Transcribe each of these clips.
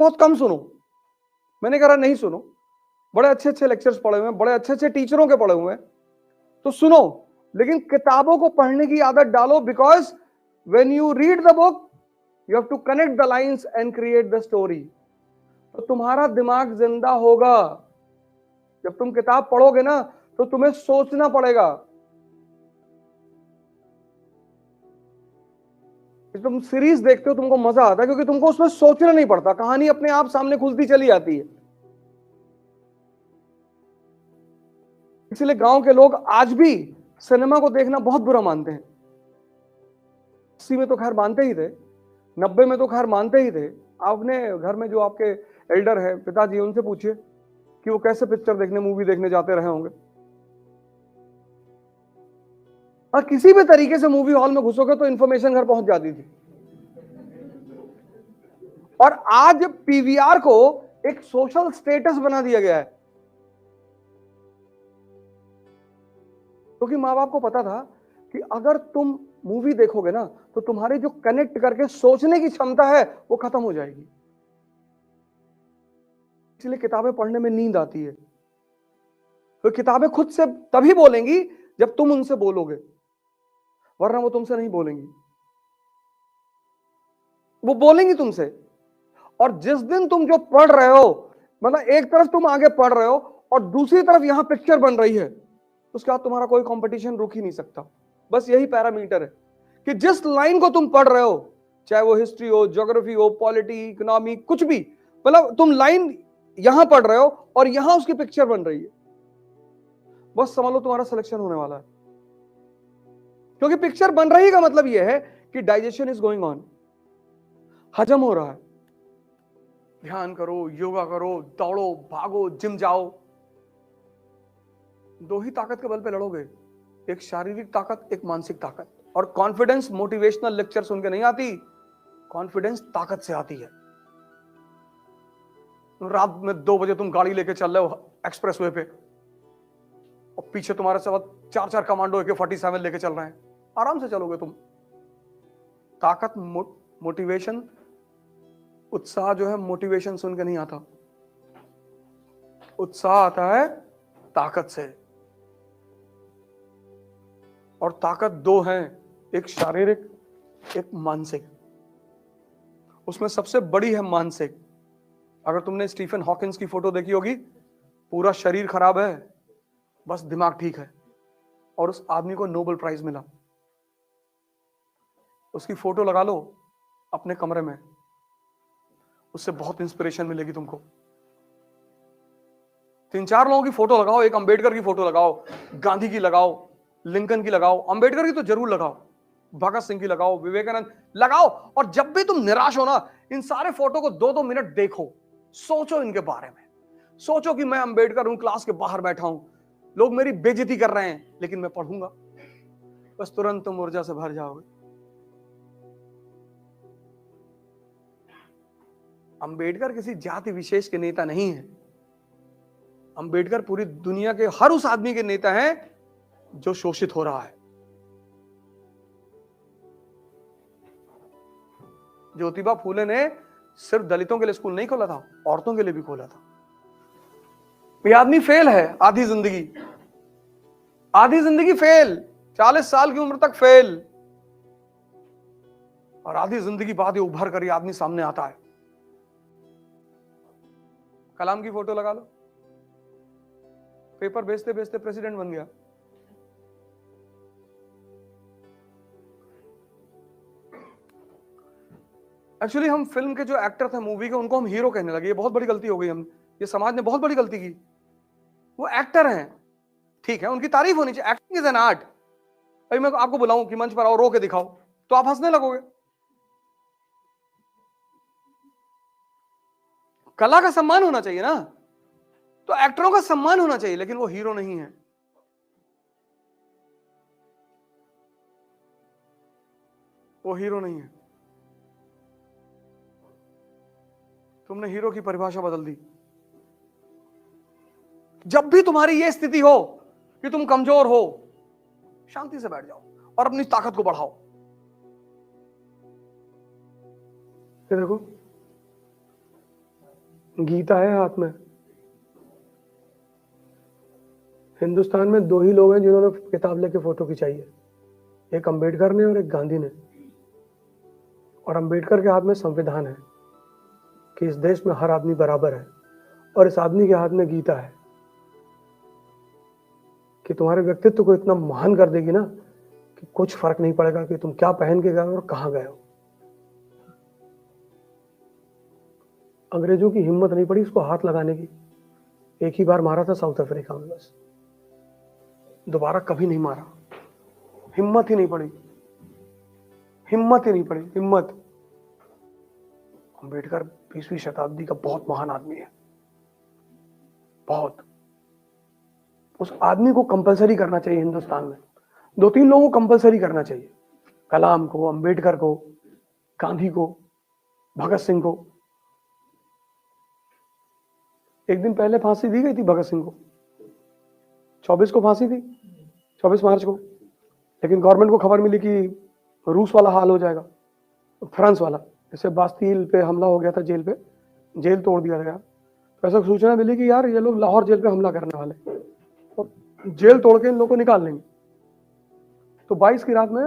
बहुत कम सुनो। मैंने कहा नहीं सुनो, बड़े अच्छे अच्छे लेक्चर्स पढ़े हुए हैं, बड़े अच्छे अच्छे टीचरों के पढ़े हुए हैं, तो सुनो, लेकिन किताबों को पढ़ने की आदत डालो। Because when you read the book you have to connect the lines and create the story. तो तुम्हारा दिमाग जिंदा होगा। जब तुम किताब पढ़ोगे ना तो तुम्हें सोचना पड़ेगा। तुम सीरीज देखते हो तुमको मजा आता है क्योंकि तुमको उसमें सोचना नहीं पड़ता, कहानी अपने आप सामने खुलती चली आती है। इसलिए गांव के लोग आज भी सिनेमा को देखना बहुत बुरा मानते हैं। 80 में तो खैर मानते ही थे, 90 में तो खैर मानते ही थे। आपने घर में जो आपके एल्डर है, पिताजी, उनसे पूछिए कि वो कैसे पिक्चर देखने, मूवी देखने जाते रहे होंगे। और किसी भी तरीके से मूवी हॉल में घुसोगे तो इंफॉर्मेशन घर पहुंच जाती थी। और आज पीवीआर को एक सोशल स्टेटस बना दिया गया है, क्योंकि माँ बाप को पता था कि अगर तुम मूवी देखोगे ना तो तुम्हारी जो कनेक्ट करके सोचने की क्षमता है वो खत्म हो जाएगी। इसलिए किताबें पढ़ने में नींद आती है। तो किताबें खुद से तभी बोलेंगी जब तुम उनसे बोलोगे, वरना वो तुमसे नहीं बोलेंगी। वो बोलेंगी तुमसे। और जिस दिन तुम जो पढ़ रहे हो, मतलब एक तरफ तुम आगे पढ़ रहे हो और दूसरी तरफ यहां पिक्चर बन रही है, उसके बाद तुम्हारा कोई कंपटीशन रुक ही नहीं सकता। बस यही पैरामीटर है कि जिस लाइन को तुम पढ़ रहे हो, चाहे वो हिस्ट्री हो, ज्योग्राफी हो, पॉलिटी, इकोनॉमी, कुछ भी, मतलब तुम लाइन यहां पढ़ रहे हो और यहां उसकी पिक्चर बन रही है, बस समझ लो तुम्हारा सिलेक्शन होने वाला है। क्योंकि पिक्चर बन रही का मतलब यह है कि डाइजेशन इज गोइंग ऑन, हजम हो रहा है। ध्यान करो, योगा करो, दौड़ो, भागो, जिम जाओ, दो ही ताकत के बल पे लड़ोगे, एक शारीरिक ताकत, एक मानसिक ताकत। और कॉन्फिडेंस मोटिवेशनल लेक्चर सुन के नहीं आती, कॉन्फिडेंस ताकत से आती है। रात में 2 बजे तुम गाड़ी लेके चल रहे हो एक्सप्रेस वे पे और पीछे तुम्हारे साथ 4-4 कमांडो AK-47 लेके चल रहे हैं, आराम से चलोगे तुम। ताकत, मोटिवेशन, उत्साह जो है मोटिवेशन सुन के नहीं आता, उत्साह आता है ताकत से। और ताकत 2 हैं, एक शारीरिक, एक मानसिक। उसमें सबसे बड़ी है मानसिक। अगर तुमने स्टीफन हॉकिंस की फोटो देखी होगी, पूरा शरीर खराब है, बस दिमाग ठीक है, और उस आदमी को नोबेल प्राइज मिला। उसकी फोटो लगा लो अपने कमरे में, उससे बहुत इंस्पिरेशन मिलेगी तुमको। 3-4 लोगों की फोटो लगाओ, एक अंबेडकर की फोटो लगाओ, गांधी की लगाओ, लिंकन की लगाओ, अंबेडकर की तो जरूर लगाओ, भगत सिंह की लगाओ, विवेकानंद लगाओ। और जब भी तुम निराश हो ना, इन सारे फोटो को 2-2 मिनट देखो, सोचो इनके बारे में। सोचो कि मैं अंबेडकर हूं, क्लास के बाहर बैठा हूं, लोग मेरी बेइज्जती कर रहे हैं, लेकिन मैं पढ़ूंगा। बस तुरंत तुम ऊर्जा से भर जाओगे। अंबेडकर किसी जाति विशेष के नेता नहीं है, अंबेडकर पूरी दुनिया के हर उस आदमी के नेता हैं जो शोषित हो रहा है। ज्योतिबा फूले ने सिर्फ दलितों के लिए स्कूल नहीं खोला था, औरतों के लिए भी खोला था। ये आदमी फेल है आधी जिंदगी, आधी जिंदगी फेल, 40 साल की उम्र तक फेल, और आधी जिंदगी बाद ये उभर कर ये आदमी सामने आता है। कलाम की फोटो लगा लो, पेपर बेचते बेचते प्रेसिडेंट बन गया। एक्चुअली हम फिल्म के जो एक्टर थे, मूवी के, उनको हम हीरो कहने लगे। ये बहुत बड़ी गलती हो गई, हम ये समाज ने बहुत बड़ी गलती की। वो एक्टर हैं, ठीक है, उनकी तारीफ होनी चाहिए, एक्टिंग इज एन आर्ट। भाई मैं आपको बुलाऊं कि मंच पर आओ, रो के दिखाओ, तो आप हंसने लगोगे। कला का सम्मान होना चाहिए ना, तो एक्टरों का सम्मान होना चाहिए, लेकिन वो हीरो नहीं है। वो हीरो नहीं है। तुमने हीरो की परिभाषा बदल दी। जब भी तुम्हारी यह स्थिति हो कि तुम कमजोर हो, शांति से बैठ जाओ और अपनी ताकत को बढ़ाओ। देखो गीता है हाथ में। हिंदुस्तान में दो ही लोग हैं जिन्होंने किताब लेके फोटो खिंचाई है, एक अंबेडकर ने और एक गांधी ने। और अंबेडकर के हाथ में संविधान है कि इस देश में हर आदमी बराबर है, और इस आदमी के हाथ में गीता है कि तुम्हारे व्यक्तित्व को इतना महान कर देगी ना कि कुछ फर्क नहीं पड़ेगा कि तुम क्या पहन के गए हो और कहां गए हो। अंग्रेजों की हिम्मत नहीं पड़ी इसको हाथ लगाने की। एक ही बार मारा था साउथ अफ्रीका में, बस दोबारा कभी नहीं मारा। हिम्मत ही नहीं पड़ी, हिम्मत ही नहीं पड़ी, हिम्मत। अंबेडकर 20वीं शताब्दी का बहुत महान आदमी है, बहुत। उस आदमी को कंपलसरी करना चाहिए हिंदुस्तान में, 2-3 लोगों को कंपलसरी करना चाहिए, कलाम को, अंबेडकर को, गांधी को, भगत सिंह को। एक दिन पहले फांसी दी गई थी भगत सिंह को, 24 को फांसी थी, 24 मार्च को। लेकिन गवर्नमेंट को खबर मिली कि रूस वाला हाल हो जाएगा, फ्रांस वाला। जैसे बास्तील पे हमला हो गया था, जेल पे, जेल तोड़ दिया गया, तो ऐसा सूचना मिली कि यार ये लोग लाहौर जेल पे हमला करने वाले और जेल तोड़ के इन लोगों को निकाल लेंगे। तो 22 की रात में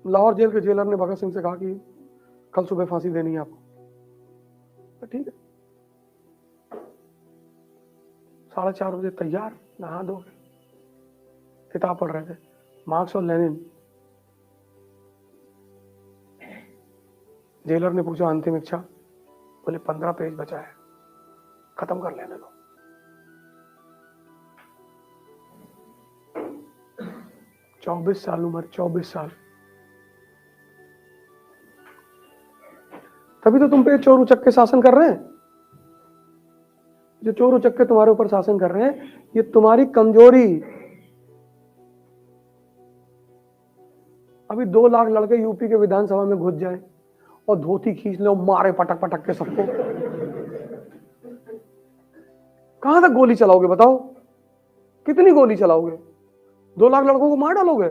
लाहौर जेल के जेलर ने भगत सिंह से कहा कि कल सुबह फांसी देनी है आपको। तो ठीक है, 4:30 बजे तैयार, नहा धो के किताब पढ़ रहे थे, मार्क्स और लेनिन। जेलर ने पूछा अंतिम इच्छा, बोले 15 पेज बचा है, खत्म कर लेने दो। चौबीस साल उम्र, 24 साल। तभी तो तुम पे चोर उचक्के शासन कर रहे हैं। जो चोर उचक्के तुम्हारे ऊपर शासन कर रहे हैं, ये तुम्हारी कमजोरी। अभी 2 लाख लड़के यूपी के विधानसभा में घुस जाएं और धोती खींच ले और मारे पटक पटक के सबको, कहां तक गोली चलाओगे बताओ? कितनी गोली चलाओगे? 2 लाख लड़कों को मार डालोगे?